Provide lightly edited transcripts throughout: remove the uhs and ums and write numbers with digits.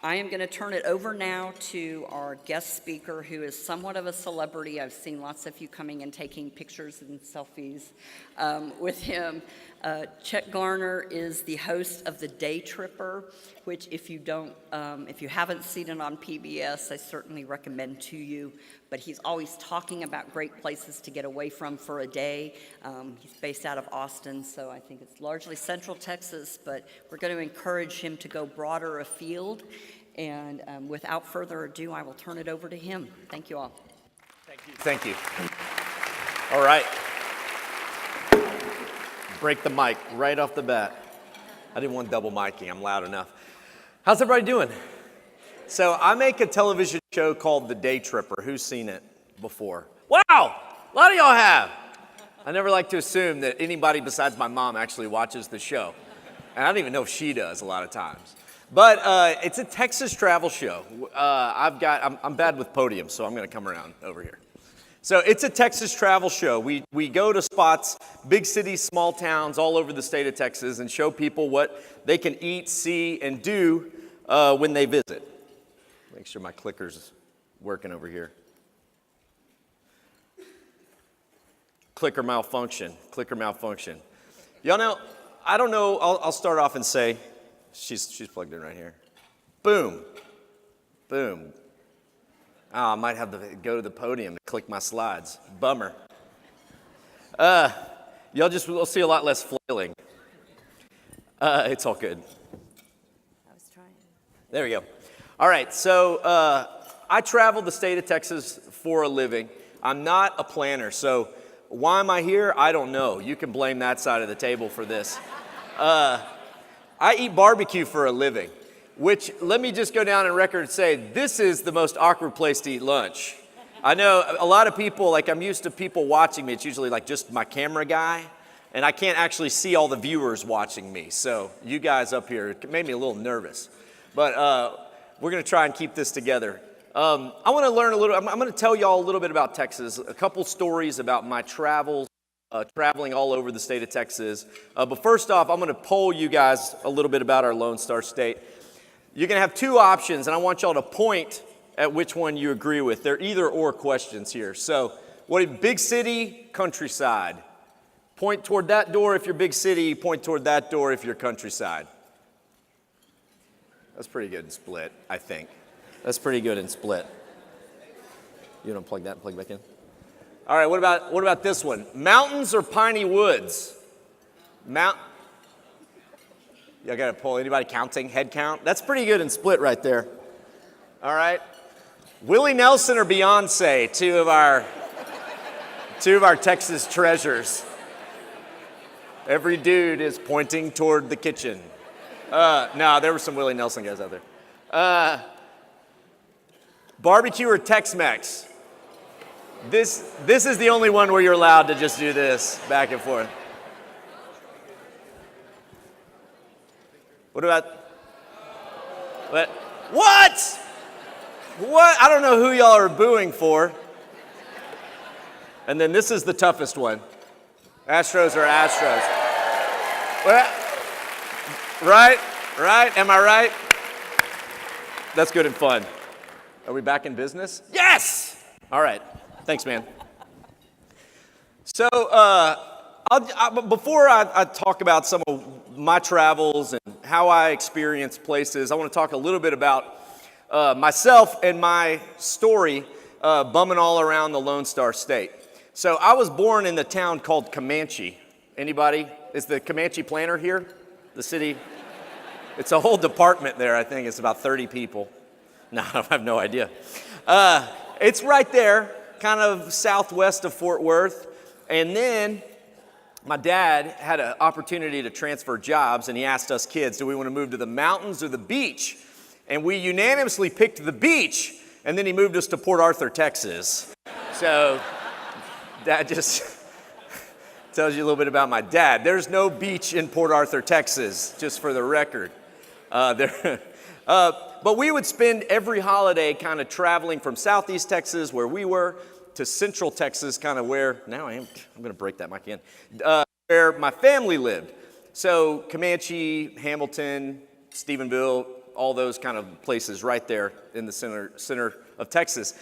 I am going to turn it over now to our guest speaker, who is somewhat of a celebrity. I've seen lots of you coming and taking pictures and selfies with him. Chet Garner is the host of the Daytripper, which if you haven't seen it on PBS, I certainly recommend to you. But he's always talking about great places to get away from for a day. He's based out of Austin, so I think it's largely Central Texas, but we're going to encourage him to go broader afield. And without further ado, I will turn it over to him. Thank you all. Thank you. All right. Break the mic right off the bat. I didn't want double miking. I'm loud enough. How's everybody doing? So I make a television show called The Daytripper. Who's seen it before? Wow! A lot of y'all have. I never like to assume that anybody besides my mom actually watches the show. And I don't even know if she does a lot of times. But it's a Texas travel show. I'm bad with podiums, so I'm going to come around over here. So it's a Texas travel show. We go to spots, big cities, small towns, all over the state of Texas, and show people what they can eat, see, and do when they visit. Make sure my clicker's working over here. Clicker malfunction. Y'all know, I don't know, I'll start off and say, she's plugged in right here. Boom. Oh, I might have to go to the podium and click my slides. Bummer. We'll see a lot less flailing. It's all good. I was trying. There we go. All right, so I travel the state of Texas for a living. I'm not a planner, so why am I here? I don't know. You can blame that side of the table for this. I eat barbecue for a living. Which, let me just go down on record and say, this is the most awkward place to eat lunch. I know a lot of people, like I'm used to people watching me. It's usually like just my camera guy, and I can't actually see all the viewers watching me. So you guys up here, it made me a little nervous. But we're going to try and keep this together. I want to learn a little, I'm going to tell y'all a little bit about Texas, a couple stories about my travels, traveling all over the state of Texas. But first off, I'm going to poll you guys a little bit about our Lone Star State. You're going to have two options, and I want y'all to point at which one you agree with. They're either or questions here. So, big city, countryside? Point toward that door if you're big city, point toward that door if you're countryside. That's pretty good in split, I think. That's pretty good in split. You want to plug that and plug back in? All right, what about this one? Mountains or piney woods? Y'all got to pull. Anybody counting? Head count? That's pretty good in split right there. All right. Willie Nelson or Beyonce, two of our Texas treasures. Every dude is pointing toward the kitchen. No, there were some Willie Nelson guys out there. Barbecue or Tex-Mex? This is the only one where you're allowed to just do this back and forth. What about, what? I don't know who y'all are booing for. And then this is the toughest one. Astros or Astros. Right? Am I right? That's good and fun. Are we back in business? Yes! All right. Thanks, man. So, before I talk about some of my travels and how I experience places, I want to talk a little bit about myself and my story bumming all around the Lone Star State. So I was born in the town called Comanche. Anybody? Is the Comanche planner here? The city? It's a whole department there, I think. It's about 30 people. No, I have no idea. It's right there, kind of southwest of Fort Worth. And then my dad had an opportunity to transfer jobs, and he asked us kids, do we want to move to the mountains or the beach? And we unanimously picked the beach, and then he moved us to Port Arthur, Texas. So that just tells you a little bit about my dad. There's no beach in Port Arthur, Texas, just for the record. But we would spend every holiday kind of traveling from southeast Texas, where we were, to central Texas, kind of where, I'm going to break that mic again, where my family lived. So Comanche, Hamilton, Stephenville, all those kind of places right there in the center of Texas.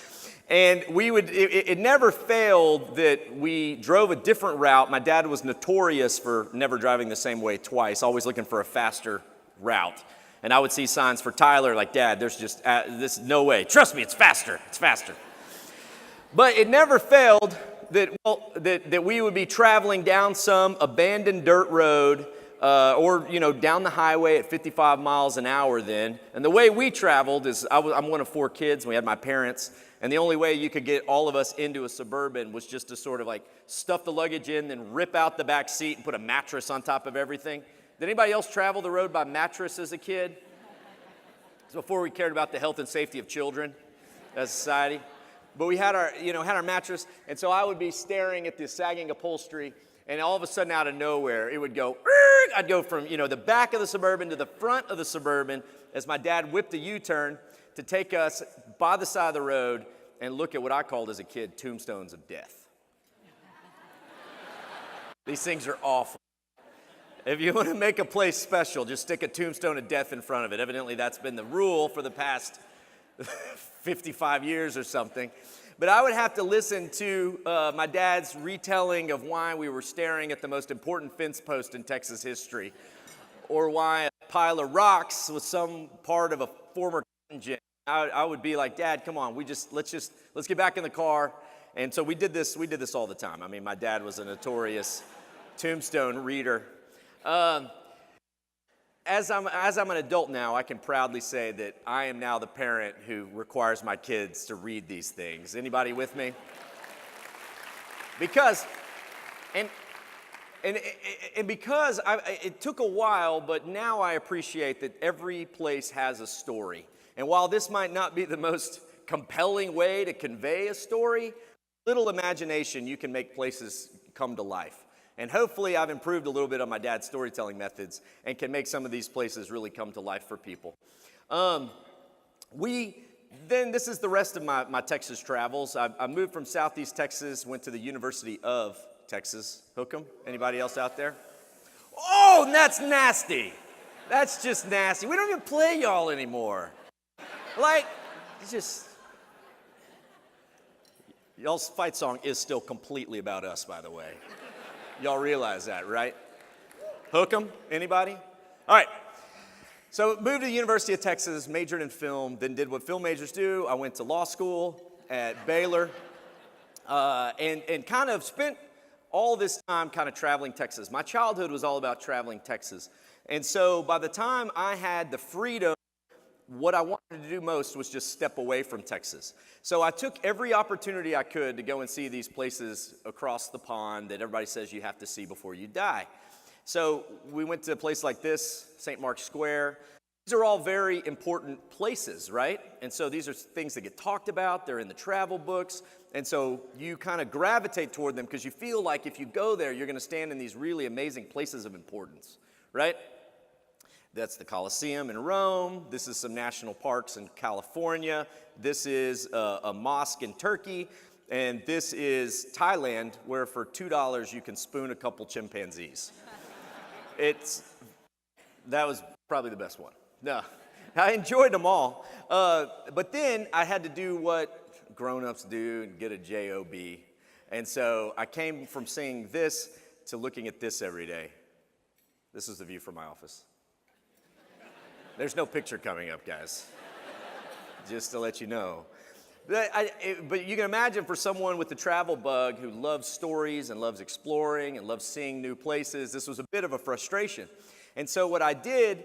And it never failed that we drove a different route. My dad was notorious for never driving the same way twice, always looking for a faster route. And I would see signs for Tyler like, Dad, there's just, this no way. Trust me, it's faster, it's faster. But it never failed that we would be traveling down some abandoned dirt road or down the highway at 55 miles an hour then. And the way we traveled is, I'm one of 4 kids, and we had my parents. And the only way you could get all of us into a Suburban was just to sort of like stuff the luggage in, then rip out the back seat and put a mattress on top of everything. Did anybody else travel the road by mattress as a kid? So before we cared about the health and safety of children as a society. But we had our mattress, and so I would be staring at the sagging upholstery, and all of a sudden out of nowhere, it would go, I'd go from, the back of the Suburban to the front of the Suburban as my dad whipped a U-turn to take us by the side of the road and look at what I called as a kid tombstones of death. These things are awful. If you want to make a place special, just stick a tombstone of death in front of it. Evidently, that's been the rule for the past 55 years or something. But I would have to listen to my dad's retelling of why we were staring at the most important fence post in Texas history, or why a pile of rocks was some part of a former engine. I would be like, Dad, come on, let's get back in the car. And so we did this all the time. I mean, my dad was a notorious tombstone reader. As I'm an adult now, I can proudly say that I am now the parent who requires my kids to read these things. Anybody with me? Because, and because it took a while, but now I appreciate that every place has a story. And while this might not be the most compelling way to convey a story, little imagination, you can make places come to life. And hopefully I've improved a little bit on my dad's storytelling methods and can make some of these places really come to life for people. This is the rest of my Texas travels. I moved from Southeast Texas, went to the University of Texas. Hook 'em? Anybody else out there? Oh, that's nasty. That's just nasty. We don't even play y'all anymore. Like, it's just... Y'all's fight song is still completely about us, by the way. Y'all realize that, right? Hook 'em? Anybody? All right. So moved to the University of Texas, majored in film, then did what film majors do. I went to law school at Baylor and kind of spent all this time kind of traveling Texas. My childhood was all about traveling Texas. And so by the time I had the freedom, what I wanted to do most was just step away from Texas. So I took every opportunity I could to go and see these places across the pond that everybody says you have to see before you die. So we went to a place like this, St. Mark's Square. These are all very important places, right? And so these are things that get talked about. They're in the travel books. And so you kind of gravitate toward them because you feel like if you go there, you're going to stand in these really amazing places of importance, right? That's the Colosseum in Rome. This is some national parks in California. This is a mosque in Turkey. And this is Thailand, where for $2 you can spoon a couple chimpanzees. That was probably the best one. No, I enjoyed them all. But then I had to do what grown-ups do and get a job. And so I came from seeing this to looking at this every day. This is the view from my office. There's no picture coming up, guys, just to let you know. But you can imagine for someone with the travel bug who loves stories and loves exploring and loves seeing new places, this was a bit of a frustration. And so what I did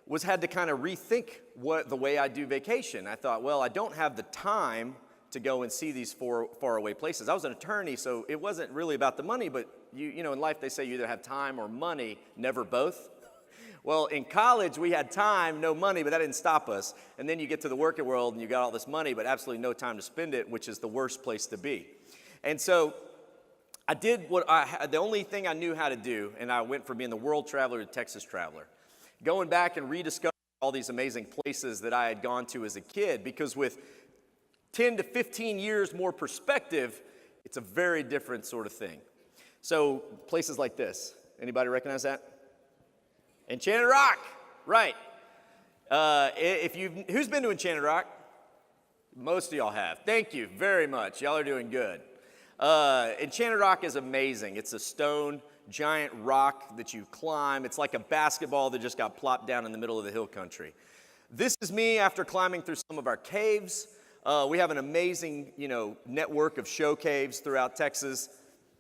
was had to kind of rethink the way I do vacation. I thought, well, I don't have the time to go and see these faraway places. I was an attorney, so it wasn't really about the money, but you know, in life they say you either have time or money, never both. Well, in college, we had time, no money, but that didn't stop us. And then you get to the working world and you got all this money, but absolutely no time to spend it, which is the worst place to be. And so I did the only thing I knew how to do, and I went from being the world traveler to Texas traveler. Going back and rediscovering all these amazing places that I had gone to as a kid, because with 10 to 15 years more perspective, it's a very different sort of thing. So places like this, anybody recognize that? Enchanted Rock, right. Who's been to Enchanted Rock? Most of y'all have. Thank you very much. Y'all are doing good. Enchanted Rock is amazing. It's a stone giant rock that you climb. It's like a basketball that just got plopped down in the middle of the hill country. This is me after climbing through some of our caves. We have an amazing, network of show caves throughout Texas.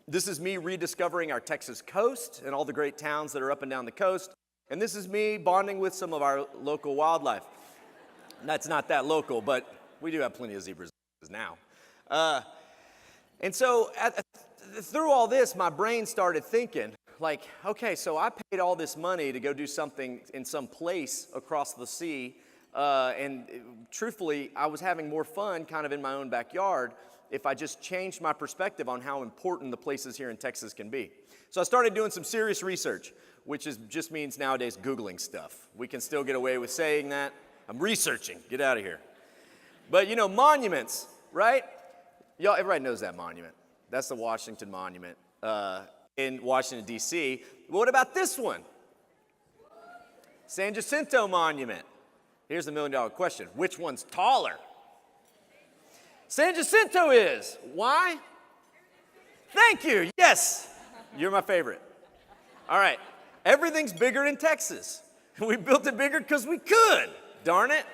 This is me rediscovering our Texas coast and all the great towns that are up and down the coast. And this is me bonding with some of our local wildlife. That's not that local, but we do have plenty of zebras now. And so through all this, my brain started thinking, like, okay, so I paid all this money to go do something in some place across the sea. And truthfully, I was having more fun kind of in my own backyard if I just changed my perspective on how important the places here in Texas can be. So I started doing some serious research, which just means nowadays Googling stuff. We can still get away with saying that. I'm researching. Get out of here. But, monuments, right? Y'all, everybody knows that monument. That's the Washington Monument in Washington, D.C. What about this one? San Jacinto Monument. Here's the million-dollar question. Which one's taller? San Jacinto is. Why? Thank you. Yes. You're my favorite. All right. Everything's bigger in Texas. We built it bigger because we could. Darn it.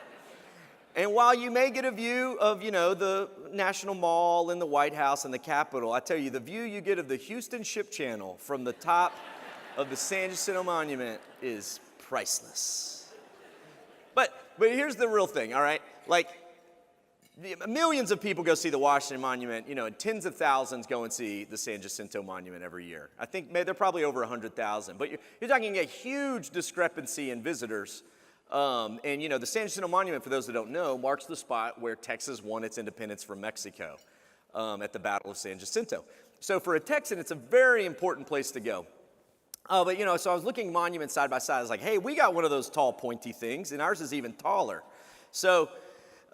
And while you may get a view of, the National Mall and the White House and the Capitol, I tell you, the view you get of the Houston Ship Channel from the top of the San Jacinto Monument is priceless. But here's the real thing, all right? Like, millions of people go see the Washington Monument, and tens of thousands go and see the San Jacinto Monument every year. I think they're probably over 100,000. But you're talking a huge discrepancy in visitors. And the San Jacinto Monument, for those that don't know, marks the spot where Texas won its independence from Mexico at the Battle of San Jacinto. So for a Texan, it's a very important place to go. So I was looking monuments side by side. I was like, hey, we got one of those tall, pointy things, and ours is even taller. So,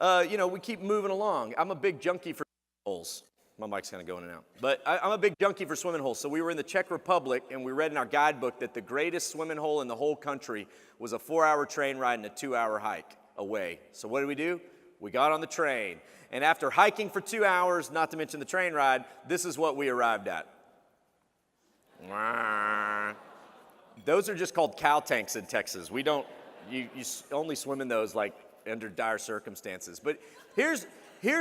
we keep moving along. I'm a big junkie for holes. My mic's kind of going in and out. But I'm a big junkie for swimming holes. So we were in the Czech Republic, and we read in our guidebook that the greatest swimming hole in the whole country was a 4-hour train ride and a 2-hour hike away. So what did? We got on the train. And after hiking for 2 hours, not to mention the train ride, this is what we arrived at. Those are just called cow tanks in Texas. We don't, you only swim in those like under dire circumstances. But here's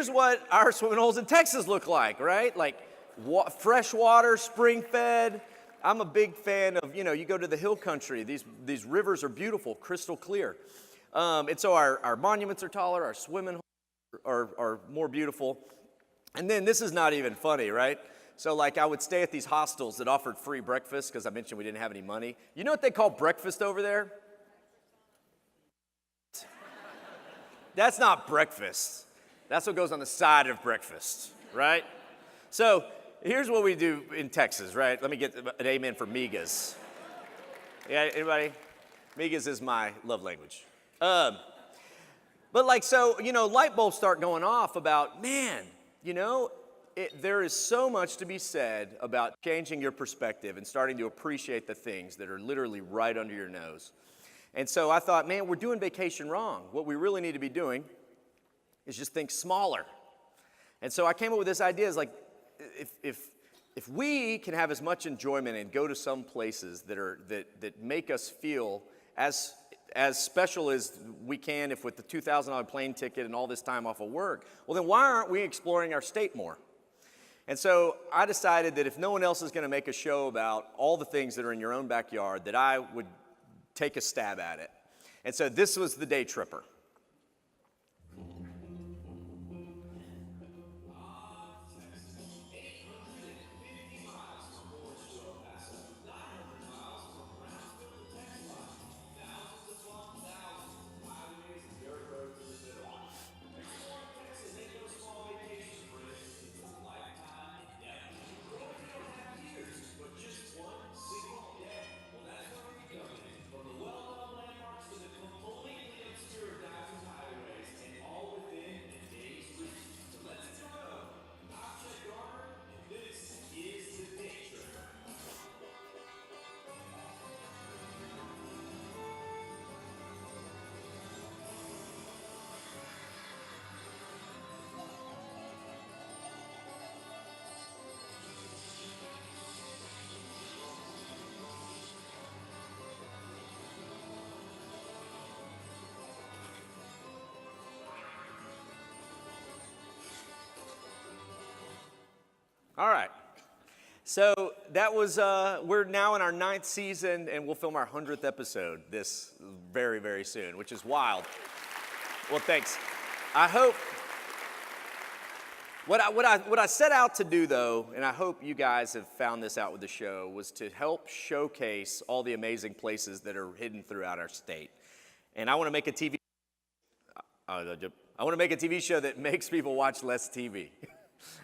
what our swimming holes in Texas look like, right? Like fresh water, spring fed. I'm a big fan of, you go to the hill country. These rivers are beautiful, crystal clear. And so our monuments are taller, our swimming holes are more beautiful. And then this is not even funny, right? So like I would stay at these hostels that offered free breakfast because I mentioned we didn't have any money. You know what they call breakfast over there? That's not breakfast. That's what goes on the side of breakfast, right? So here's what we do in Texas, right? Let me get an amen for migas. Yeah, anybody? Migas is my love language. But light bulbs start going off about, man, there is so much to be said about changing your perspective and starting to appreciate the things that are literally right under your nose. And so I thought, man, we're doing vacation wrong. What we really need to be doing is just think smaller. And so I came up with this idea, is like, if we can have as much enjoyment and go to some places that make us feel as special as we can if with the $2,000 plane ticket and all this time off of work, well then why aren't we exploring our state more? And so I decided that if no one else is going to make a show about all the things that are in your own backyard, that I would take a stab at it. And so this was the Daytripper. All right. So that was, we're now in our 9th season, and we'll film our 100th episode this very, very soon, which is wild. Well, thanks. I hope, what I set out to do, though, and I hope you guys have found this out with the show, was to help showcase all the amazing places that are hidden throughout our state. And I want to make a TV show that makes people watch less TV.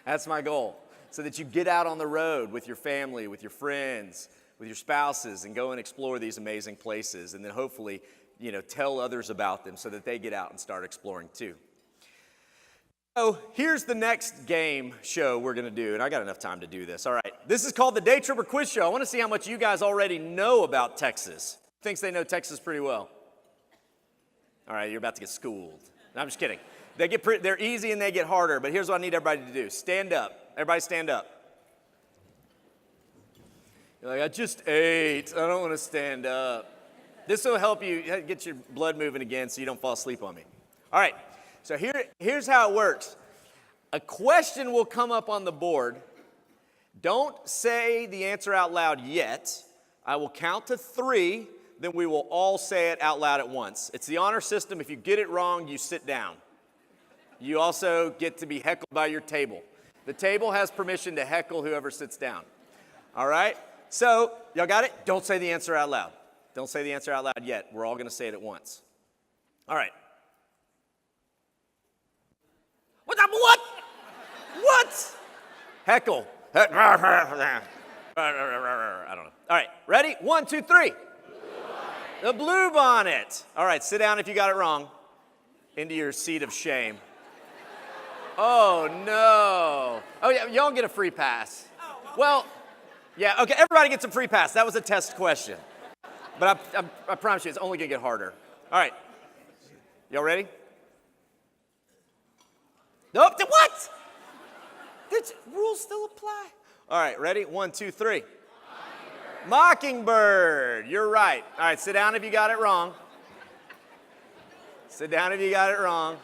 That's my goal. So that you get out on the road with your family, with your friends, with your spouses, and go and explore these amazing places. And then hopefully, tell others about them so that they get out and start exploring too. So here's the next game show we're going to do. And I got enough time to do this. All right. This is called the Daytripper Quiz Show. I want to see how much you guys already know about Texas. Who thinks they know Texas pretty well? All right. You're about to get schooled. No, I'm just kidding. They're easy and they get harder. But here's what I need everybody to do. Stand up. Everybody stand up. You're like, I just ate. I don't want to stand up. This will help you get your blood moving again so you don't fall asleep on me. All right. So here's how it works. A question will come up on the board. Don't say the answer out loud yet. I will count to 3. Then we will all say it out loud at once. It's the honor system. If you get it wrong, you sit down. You also get to be heckled by your table. The table has permission to heckle whoever sits down. All right? So, y'all got it? Don't say the answer out loud. Don't say the answer out loud yet. We're all going to say it at once. All right. What? What? Heckle. I don't know. All right. Ready? 1, 2, 3. The blue bonnet. All right. Sit down if you got it wrong. Into your seat of shame. Oh, no. Oh, yeah, y'all get a free pass. Well, yeah, okay, everybody gets a free pass. That was a test question. But I promise you, it's only going to get harder. All right. Y'all ready? Nope, what? The rules still apply. All right, ready? 1, 2, 3. Mockingbird. You're right. All right, sit down if you got it wrong. Sit down if you got it wrong.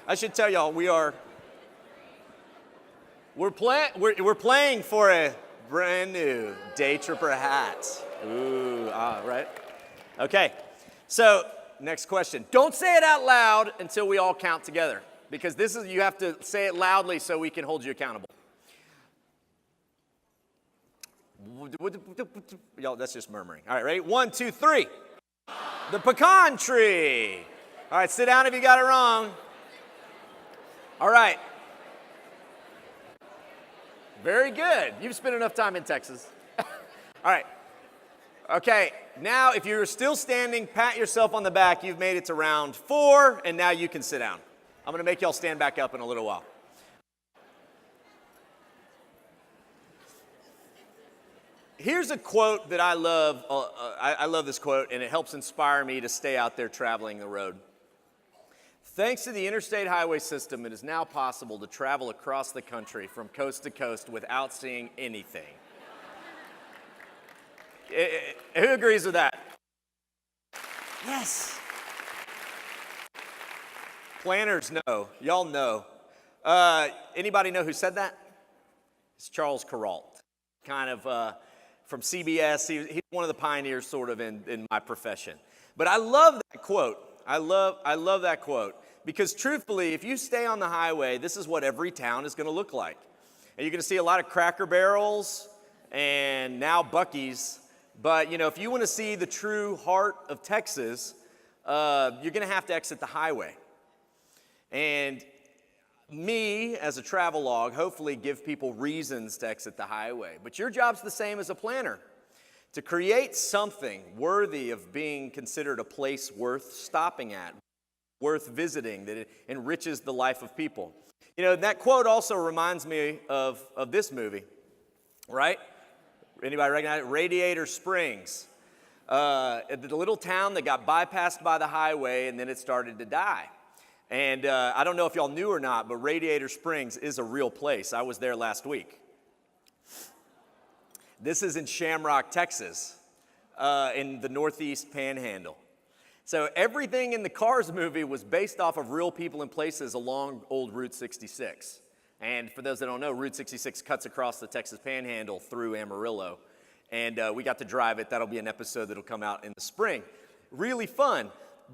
I should tell y'all, we're playing for a brand new Daytripper hat. Ooh, right. Okay, so next question. Don't say it out loud until we all count together, because you have to say it loudly so we can hold you accountable. Y'all, that's just murmuring. All right, ready? 1, 2, 3. The pecan tree. All right, sit down if you got it wrong. All right. Very good. You've spent enough time in Texas. All right. Okay, now if you're still standing, pat yourself on the back. You've made it to round 4, and now you can sit down. I'm going to make y'all stand back up in a little while. Here's a quote that I love. I love this quote, and it helps inspire me to stay out there traveling the road. Thanks to the interstate highway system, it is now possible to travel across the country from coast to coast without seeing anything. Who agrees with that? Yes. Planners know. Y'all know. Anybody know who said that? It's Charles Kuralt, kind of from CBS. He's one of the pioneers sort of in my profession. But I love that quote. I love that quote. Because truthfully, if you stay on the highway, this is what every town is going to look like. And you're going to see a lot of Cracker Barrels and now Buc-ee's. But, if you want to see the true heart of Texas, you're going to have to exit the highway. And me, as a travelogue, hopefully give people reasons to exit the highway. But your job's the same as a planner. To create something worthy of being considered a place worth stopping at, worth visiting, that it enriches the life of people. That quote also reminds me of this movie, right? Anybody recognize it? Radiator Springs. The little town that got bypassed by the highway and then it started to die. And I don't know if y'all knew or not, but Radiator Springs is a real place. I was there last week. This is in Shamrock, Texas, in the Northeast Panhandle. So everything in the Cars movie was based off of real people and places along old Route 66. And for those that don't know, Route 66 cuts across the Texas Panhandle through Amarillo. And we got to drive it. That'll be an episode that'll come out in the spring. Really fun.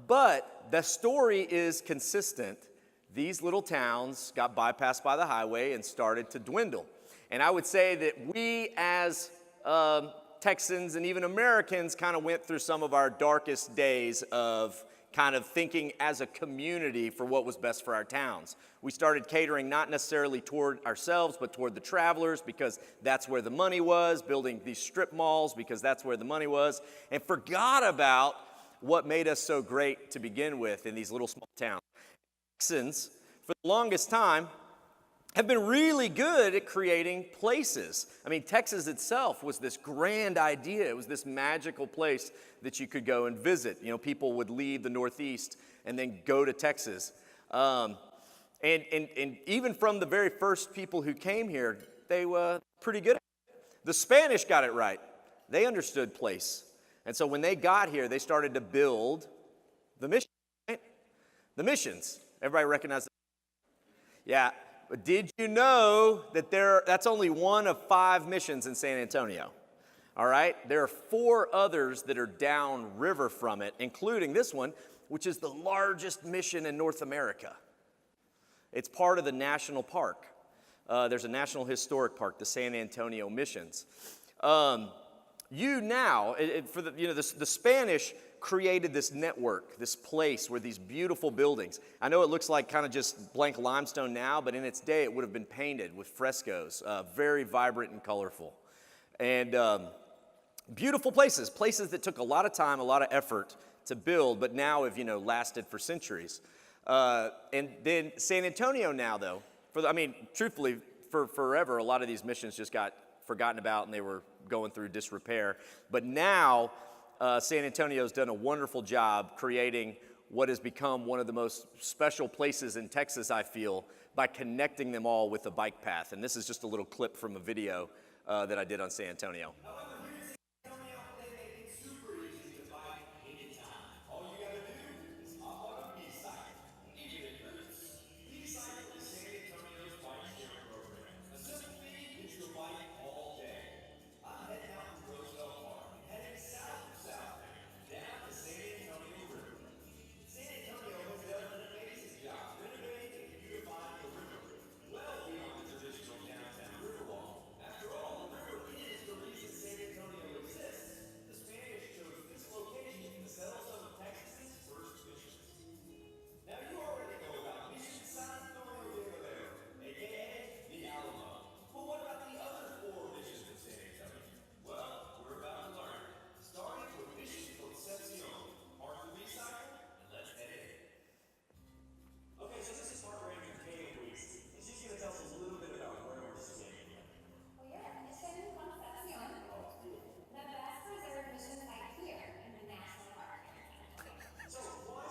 But the story is consistent. These little towns got bypassed by the highway and started to dwindle. And I would say that we as Texans and even Americans kind of went through some of our darkest days of kind of thinking as a community for what was best for our towns. We started catering not necessarily toward ourselves, but toward the travelers because that's where the money was, building these strip malls because that's where the money was, and forgot about what made us so great to begin with in these little small towns. Texans, for the longest time, have been really good at creating places. I mean, Texas itself was this grand idea. It was this magical place that you could go and visit. You know, people would leave the Northeast and then go to Texas. And even from the very first people who came here, they were pretty good at it. The Spanish got it right. They understood place. And so when they got here, they started to build the mission, right? The missions. Everybody recognize that? Yeah. But did you know that that's only one of 5 missions in San Antonio? All right? There are 4 others that are downriver from it, including this one, which is the largest mission in North America. It's part of the national park. There's a National Historic Park, the San Antonio Missions. The Spanish created this network, this place where these beautiful buildings. I know it looks like kind of just blank limestone now, but in its day it would have been painted with frescoes, very vibrant and colorful. And beautiful places that took a lot of time, a lot of effort to build, but now have, lasted for centuries. And then San Antonio now, though, truthfully, for forever, a lot of these missions just got forgotten about and they were going through disrepair. But now, San Antonio's done a wonderful job creating what has become one of the most special places in Texas, I feel, by connecting them all with a bike path. And this is just a little clip from a video that I did on San Antonio.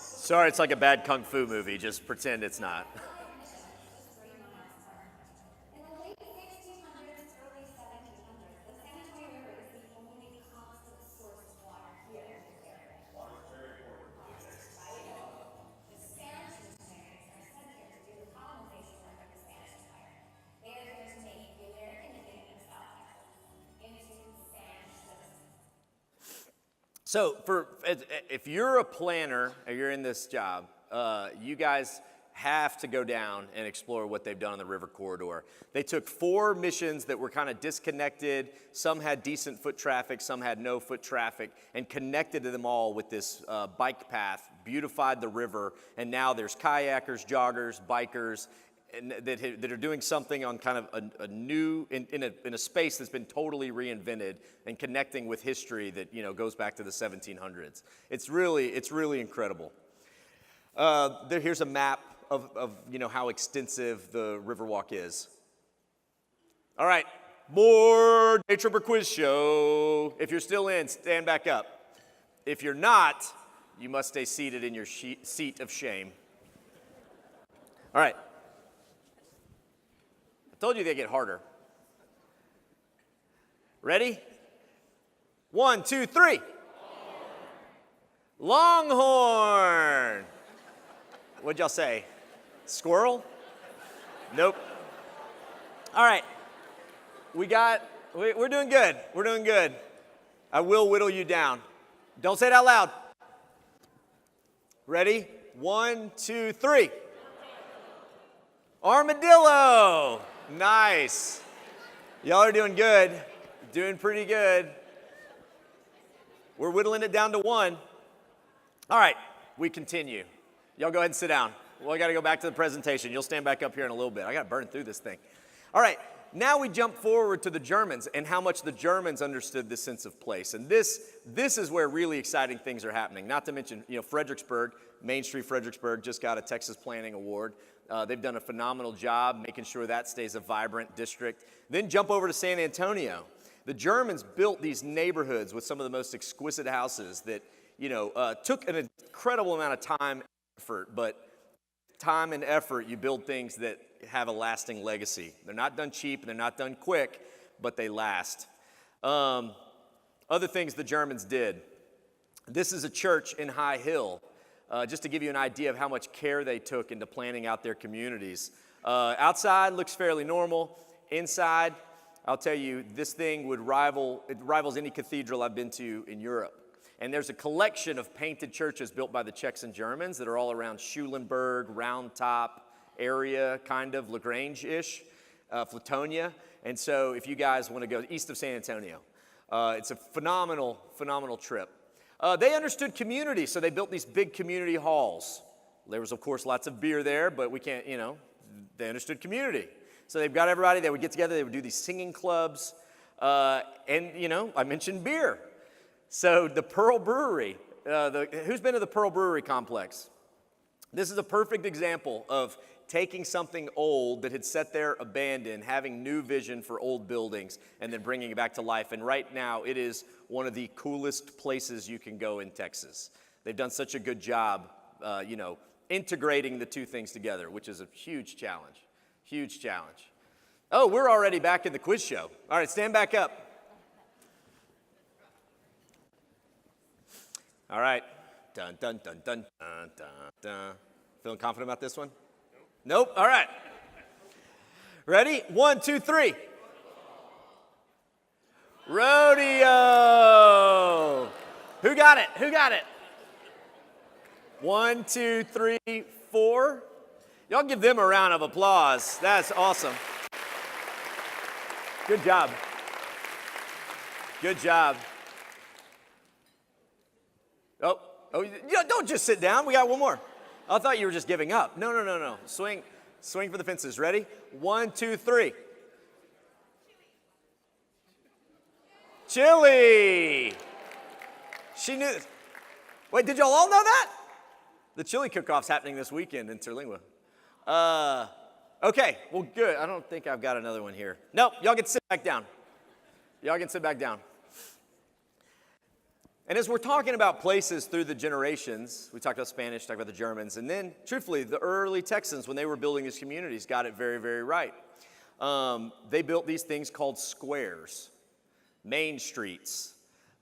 Sorry, it's like a bad kung fu movie. Just pretend it's not. In the late 1600s, early 1700s, the San Antonio River is the only constant source of water here in this area. Water is very important. The Spanish missionaries are sent here to do the colonization work of the Spanish Empire. They are here to make the American Indian of South Texas into Spanish citizens. So if you're a planner or you're in this job, you guys have to go down and explore what they've done on the river corridor. They took 4 missions that were kind of disconnected. Some had decent foot traffic, some had no foot traffic, and connected them all with this bike path, beautified the river, and now there's kayakers, joggers, bikers, and that are doing something on kind of a new, in a space that's been totally reinvented and connecting with history that goes back to the 1700s. It's really incredible. Here's a map of how extensive the Riverwalk is. All right, more Daytripper quiz show. If you're still in, stand back up. If you're not, you must stay seated in your seat of shame. All right. I told you they get harder. Ready? 1, 2, 3. Longhorn. What'd y'all say? Squirrel? Nope. All right. We're doing good. We're doing good. I will whittle you down. Don't say it out loud. Ready? 1, 2, 3. Armadillo. Nice. Y'all are doing good. Doing pretty good. We're whittling it down to 1. All right, we continue. Y'all go ahead and sit down. Well, I got to go back to the presentation. You'll stand back up here in a little bit. I got to burn through this thing. All right, now we jump forward to the Germans and how much the Germans understood this sense of place. And this is where really exciting things are happening. Not to mention, Fredericksburg, Main Street Fredericksburg just got a Texas Planning Award. They've done a phenomenal job making sure that stays a vibrant district. Then jump over to San Antonio. The Germans built these neighborhoods with some of the most exquisite houses that, took an incredible amount of time and effort, but time and effort, you build things that have a lasting legacy. They're not done cheap, and they're not done quick, but they last. Other things the Germans did. This is a church in High Hill, just to give you an idea of how much care they took into planning out their communities. Outside looks fairly normal. Inside, I'll tell you, this thing rivals any cathedral I've been to in Europe. And there's a collection of painted churches built by the Czechs and Germans that are all around Schulenburg, Round Top area, kind of LaGrange-ish, Flatonia. And so if you guys want to go east of San Antonio, it's a phenomenal, phenomenal trip. They understood community, so they built these big community halls. There was, of course, lots of beer there, but we can't, they understood community. So they've got everybody, they would get together, they would do these singing clubs, and, I mentioned beer. So the Pearl Brewery, who's been to the Pearl Brewery complex? This is a perfect example of taking something old that had sat there abandoned, having new vision for old buildings, and then bringing it back to life. And right now, it is one of the coolest places you can go in Texas. They've done such a good job, integrating the two things together, which is a huge challenge. Huge challenge. Oh, we're already back in the quiz show. All right, stand back up. All right. Dun, dun, dun, dun, dun, dun, dun. Feeling confident about this one? Nope. All right. Ready? 1, 2, 3. Rodeo. Who got it? Who got it? 1, 2, 3, 4. Y'all give them a round of applause. That's awesome. Good job. Good job. Oh, don't just sit down. We got one more. I thought you were just giving up. No. Swing for the fences. Ready? 1, 2, 3. Chili. She knew. Wait, did y'all all know that? The chili cook-off's happening this weekend in Terlingua. Okay, well, good. I don't think I've got another one here. Nope, y'all can sit back down. Y'all can sit back down. And as we're talking about places through the generations, we talked about Spanish, talked about the Germans, and then, truthfully, the early Texans, when they were building these communities, got it very, very right. They built these things called squares, main streets,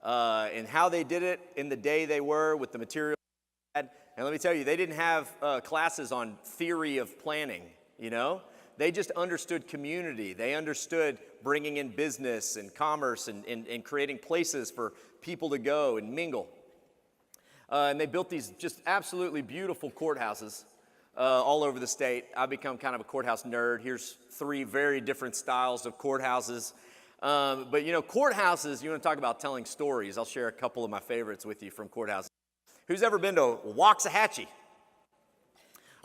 and how they did it in the day they were with the material they had. And let me tell you, they didn't have classes on theory of planning, They just understood community. They understood bringing in business and commerce and creating places for people to go and mingle. And they built these just absolutely beautiful courthouses all over the state. I've become kind of a courthouse nerd. Here's 3 very different styles of courthouses. But courthouses, you want to talk about telling stories. I'll share a couple of my favorites with you from courthouses. Who's ever been to Waxahachie?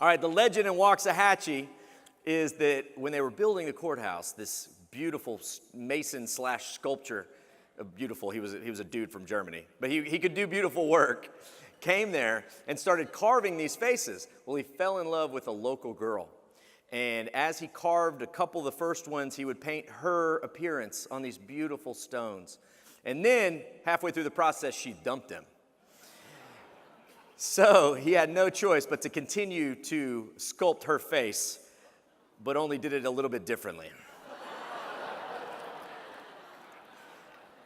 All right, the legend in Waxahachie is that when they were building the courthouse, this beautiful mason/sculpture, beautiful, he was a dude from Germany, but he could do beautiful work, came there and started carving these faces. Well, he fell in love with a local girl. And as he carved a couple of the first ones, he would paint her appearance on these beautiful stones. And then, halfway through the process, she dumped him. So he had no choice but to continue to sculpt her face, but only did it a little bit differently.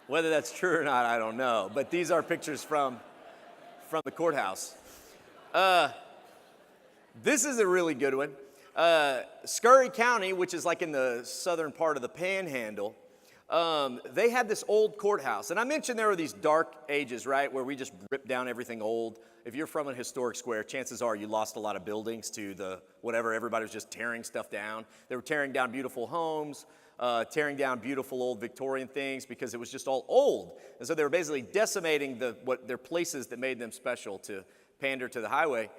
Whether that's true or not, I don't know. But these are pictures from the courthouse. This is a really good one. Scurry County, which is like in the southern part of the Panhandle, they had this old courthouse. And I mentioned there were these dark ages, right, where we just ripped down everything old. If you're from a historic square, chances are you lost a lot of buildings to the whatever. Everybody was just tearing stuff down. They were tearing down beautiful homes, tearing down beautiful old Victorian things because it was just all old. And so they were basically decimating their places that made them special to pander to the highway.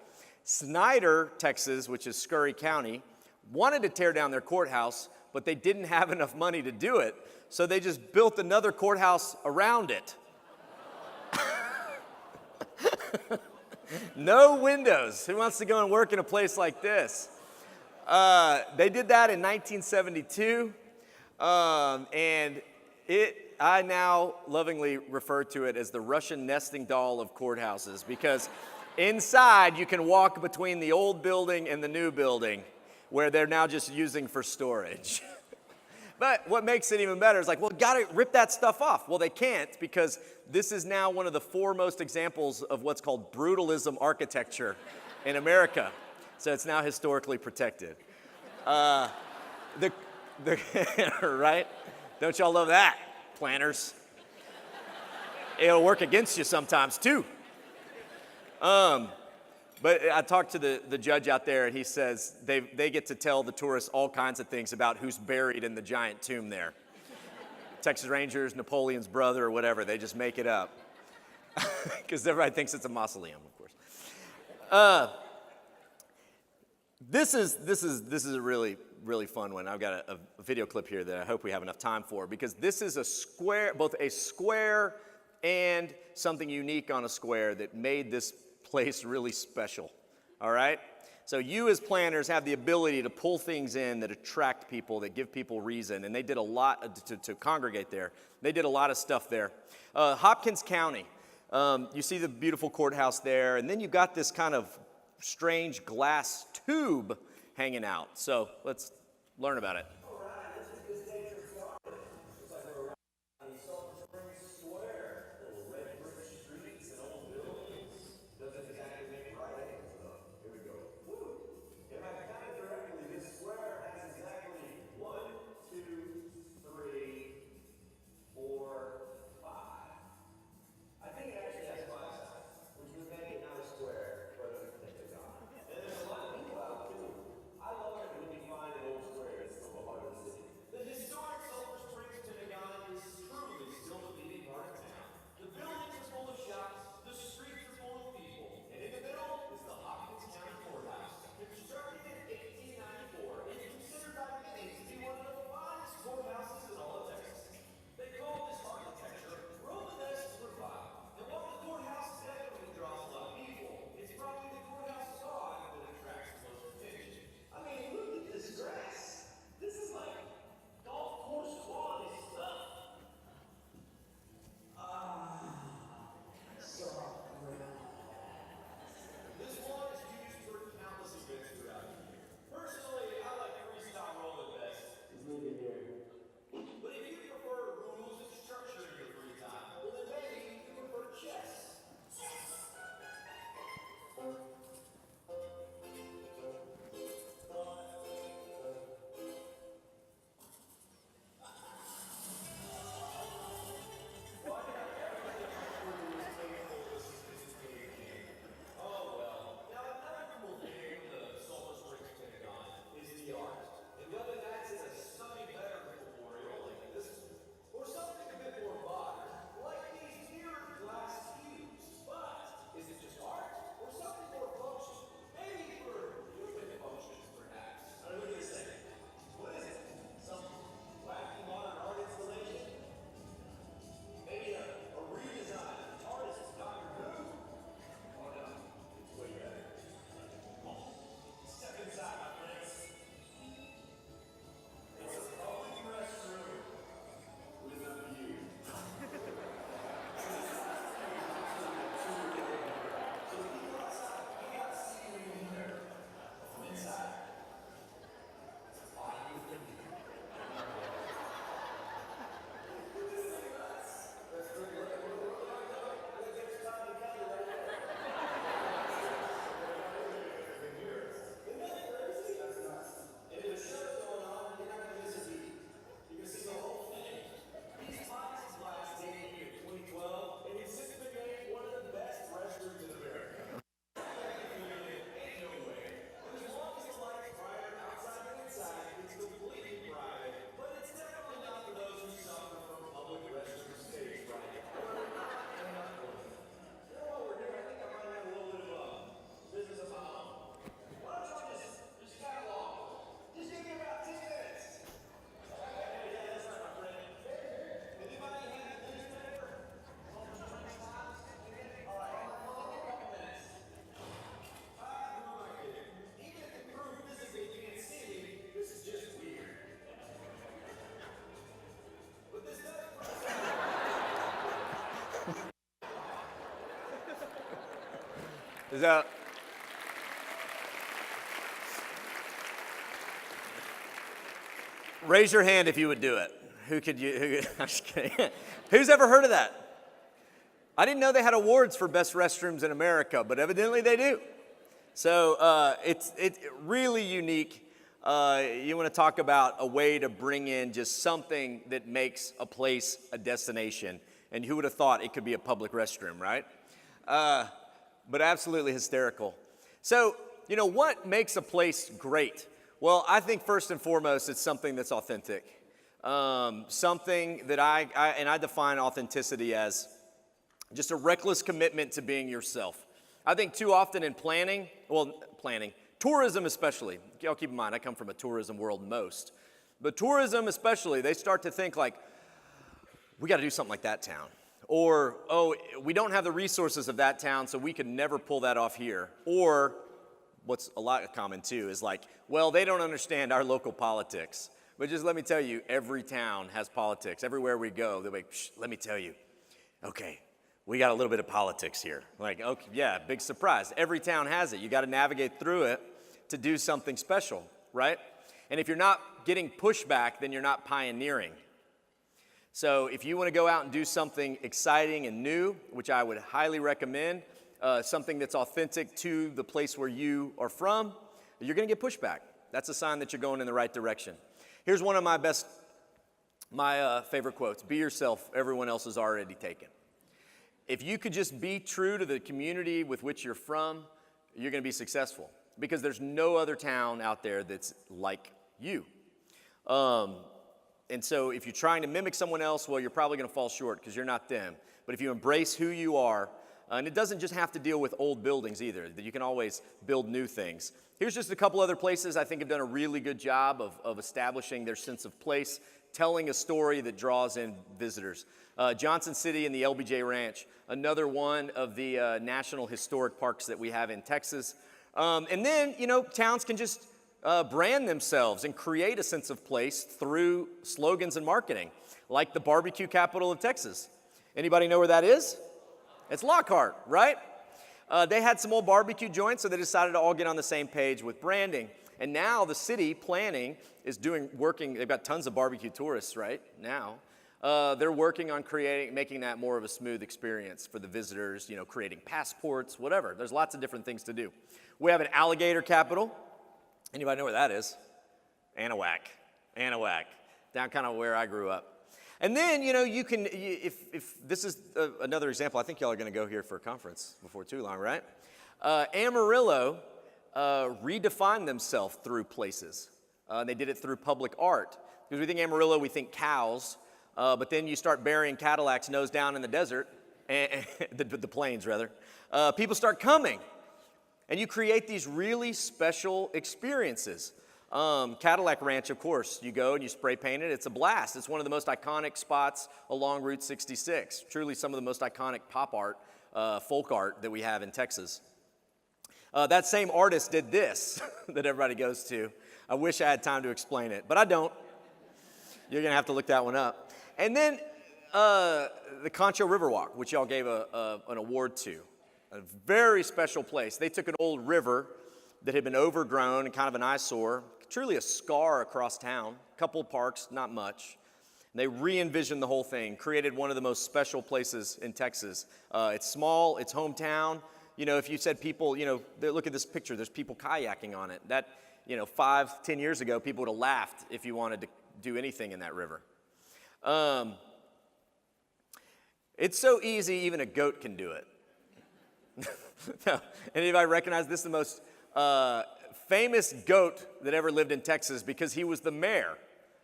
Snyder, Texas, which is Scurry County, wanted to tear down their courthouse, but they didn't have enough money to do it. So they just built another courthouse around it. No windows. Who wants to go and work in a place like this? They did that in 1972. And I now lovingly refer to it as the Russian nesting doll of courthouses because inside you can walk between the old building and the new building where they're now just using for storage. But what makes it even better is like, well, gotta rip that stuff off. Well, they can't because this is now one of the foremost examples of what's called brutalism architecture in America. So it's now historically protected. Right? Don't y'all love that, planners? It'll work against you sometimes too. But I talked to the judge out there, and he says they get to tell the tourists all kinds of things about who's buried in the giant tomb there. Texas Rangers, Napoleon's brother, or whatever. They just make it up because everybody thinks it's a mausoleum, of course. This is a really fun one. I've got a video clip here that I hope we have enough time for because this is both a square and something unique on a square that made this place really special, all right? So you as planners have the ability to pull things in that attract people, that give people reason, and they did a lot to congregate there. They did a lot of stuff there. Hopkins County, you see the beautiful courthouse there, and then you've got this kind of strange glass tube hanging out. So let's learn about it. So, raise your hand if you would do it. I'm just kidding. Who's ever heard of that? I didn't know they had awards for best restrooms in America, but evidently they do. So it's really unique. You want to talk about a way to bring in just something that makes a place a destination. And who would have thought it could be a public restroom, right? But absolutely hysterical. So, what makes a place great? Well, I think first and foremost, it's something that's authentic. Something that I define authenticity as just a reckless commitment to being yourself. I think too often in planning, tourism especially, y'all keep in mind, I come from a tourism world most, but tourism especially, they start to think like, we got to do something like that town. Or, oh, we don't have the resources of that town, so we could never pull that off here. Or, what's a lot common too, is like, well, they don't understand our local politics. But just let me tell you, every town has politics. Everywhere we go, they're like, let me tell you, okay, we got a little bit of politics here. Like, okay, yeah, big surprise. Every town has it. You got to navigate through it to do something special, right? And if you're not getting pushback, then you're not pioneering. So if you want to go out and do something exciting and new, which I would highly recommend, something that's authentic to the place where you are from, you're going to get pushback. That's a sign that you're going in the right direction. Here's one of my favorite quotes. Be yourself, everyone else is already taken. If you could just be true to the community with which you're from, you're going to be successful because there's no other town out there that's like you. And so if you're trying to mimic someone else, well, you're probably going to fall short because you're not them. But if you embrace who you are, and it doesn't just have to deal with old buildings either, that you can always build new things. Here's just a couple other places I think have done a really good job of establishing their sense of place, telling a story that draws in visitors. Johnson City and the LBJ Ranch, another one of the national historic parks that we have in Texas. And then, towns can just brand themselves and create a sense of place through slogans and marketing, like the barbecue capital of Texas. Anybody know where that is? It's Lockhart, right? They had some old barbecue joints, so they decided to all get on the same page with branding. And now the city planning is working, they've got tons of barbecue tourists right now. They're working on making that more of a smooth experience for the visitors, creating passports, whatever. There's lots of different things to do. We have an alligator capital. Anybody know where that is? Anahuac, down kind of where I grew up. And then, you can, if this is another example, I think y'all are going to go here for a conference before too long, right? Amarillo redefined themselves through places. They did it through public art. Because we think Amarillo, we think cows, but then you start burying Cadillacs nose down in the desert, the plains rather. People start coming. And you create these really special experiences. Cadillac Ranch, of course, you go and you spray paint it. It's a blast. It's one of the most iconic spots along Route 66. Truly some of the most iconic pop art, folk art that we have in Texas. That same artist did this that everybody goes to. I wish I had time to explain it, but I don't. You're going to have to look that one up. And then the Concho Riverwalk, which y'all gave an award to. A very special place. They took an old river that had been overgrown and kind of an eyesore, truly a scar across town, a couple of parks, not much. And they re-envisioned the whole thing, created one of the most special places in Texas. It's small, it's hometown. If you said people, look at this picture, there's people kayaking on it. That, 5-10 years ago, people would have laughed if you wanted to do anything in that river. It's so easy, even a goat can do it. No. Anybody recognize this is the most famous goat that ever lived in Texas because he was the mayor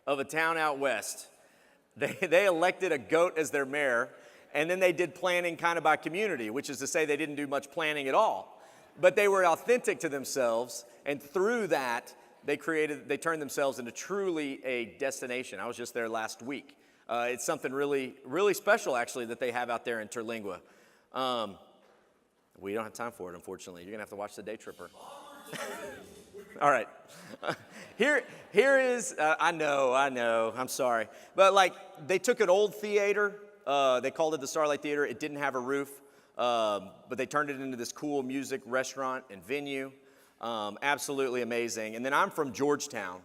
of a town out west. They elected a goat as their mayor, and then they did planning kind of by community, which is to say they didn't do much planning at all. But they were authentic to themselves, and through that, they turned themselves into truly a destination. I was just there last week. It's something really, really special, actually, that they have out there in Terlingua. We don't have time for it, unfortunately. You're going to have to watch the Daytripper. All right. Here is, I know, I'm sorry. But they took an old theater They called it the Starlight Theater. It didn't have a roof, but they turned it into this cool music restaurant and venue. Absolutely amazing. And then I'm from Georgetown.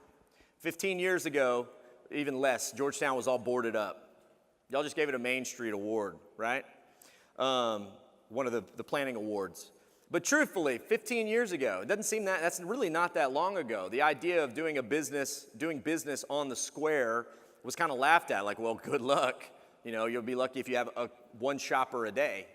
15 years ago, even less, Georgetown was all boarded up. Y'all just gave it a Main Street award, right? One of the planning awards. But truthfully, 15 years ago, it doesn't seem that's really not that long ago. The idea of doing business on the square was kind of laughed at, like, well, good luck. You know, you'll be lucky if you have one shopper a day.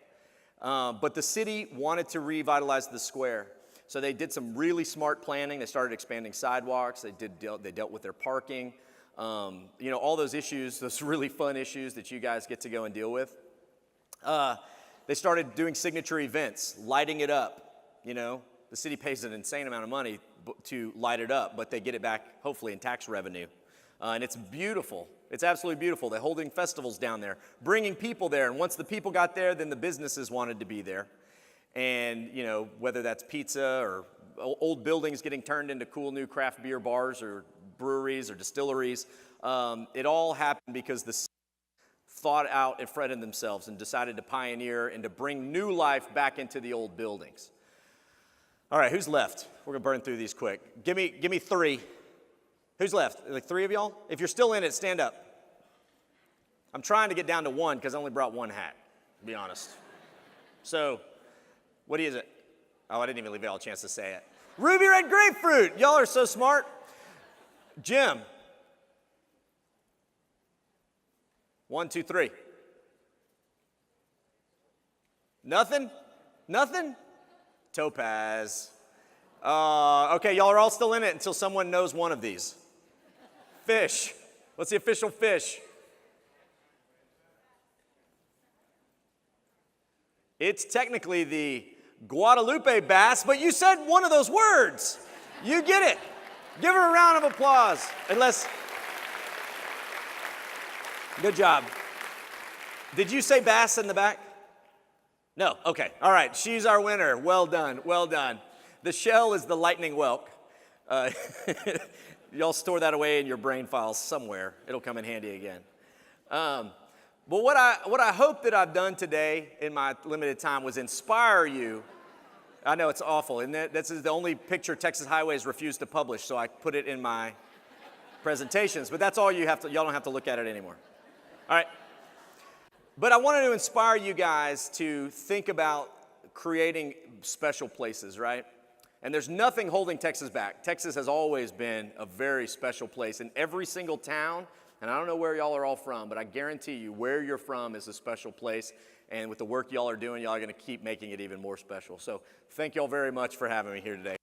But the city wanted to revitalize the square. So they did some really smart planning. They started expanding sidewalks. They dealt with their parking. You know, all those issues, those really fun issues that you guys get to go and deal with. They started doing signature events, lighting it up. You know, the city pays an insane amount of money to light it up, but they get it back, hopefully, in tax revenue. And it's beautiful. It's absolutely beautiful. They're holding festivals down there, bringing people there. And once the people got there, then the businesses wanted to be there. And, you know, whether that's pizza or old buildings getting turned into cool new craft beer bars or breweries or distilleries, it all happened because the city thought out in front of themselves and decided to pioneer and to bring new life back into the old buildings. All right, who's left? We're going to burn through these quick. Give me three. Who's left? Like three of y'all? If you're still in it, stand up. I'm trying to get down to one because I only brought one hat, to be honest. So, what is it? Oh, I didn't even leave y'all a chance to say it. Ruby red grapefruit. Y'all are so smart. Jim. 1, 2, 3. Nothing? Nothing? Topaz. Okay, y'all are all still in it until someone knows one of these. Fish. What's the official fish? It's technically the Guadalupe bass, but you said one of those words. You get it. Give her a round of applause. Good job. Did you say bass in the back? No, okay. All right, she's our winner. Well done, well done. The shell is the lightning whelk. Y'all store that away in your brain files somewhere. It'll come in handy again. But what I hope that I've done today in my limited time was inspire you. I know it's awful, and this is the only picture Texas Highways refused to publish, so I put it in my presentations. But that's all you have to. Y'all don't have to look at it anymore. All right. But I wanted to inspire you guys to think about creating special places, right? And there's nothing holding Texas back. Texas has always been a very special place. In every single town, and I don't know where y'all are all from, but I guarantee you where you're from is a special place. And with the work y'all are doing, y'all are going to keep making it even more special. So thank y'all very much for having me here today.